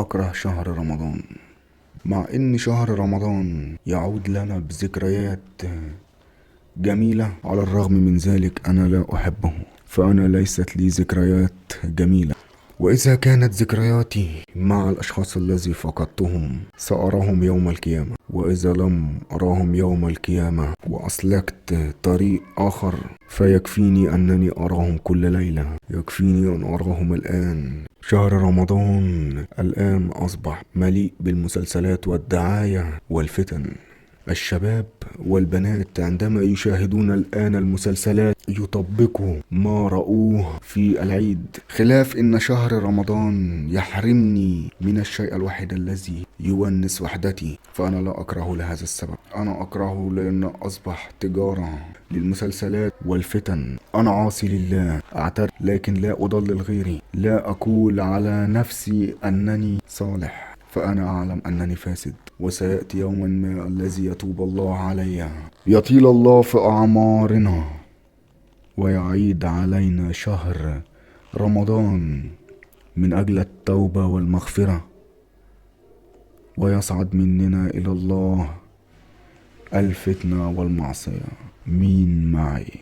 أكره شهر رمضان، مع إن شهر رمضان يعود لنا بذكريات جميلة. على الرغم من ذلك أنا لا أحبه، فأنا ليست لي ذكريات جميلة. وإذا كانت ذكرياتي مع الأشخاص الذي فقدتهم سأراهم يوم القيامة، وإذا لم أراهم يوم القيامة وأسلكت طريق آخر فيكفيني أنني أراهم كل ليلة، يكفيني أن أراهم الآن. شهر رمضان الآن أصبح مليء بالمسلسلات والدعاية والفتن. الشباب والبنات عندما يشاهدون الآن المسلسلات يطبقوا ما رأوه في العيد، خلاف إن شهر رمضان يحرمني من الشيء الوحيد الذي يونس وحدتي. فأنا لا أكره لهذا السبب، أنا أكرهه لأن أصبح تجارة للمسلسلات والفتن. أنا عاصي لله أعترف، لكن لا أضلل غيري، لا أقول على نفسي أنني صالح، فأنا أعلم أنني فاسد، وسيأتي يوما ما الذي يتوب الله علي، يطيل الله في أعمارنا ويعيد علينا شهر رمضان من أجل التوبة والمغفرة، ويصعد مننا إلى الله الفتنة والمعصية. مين معي؟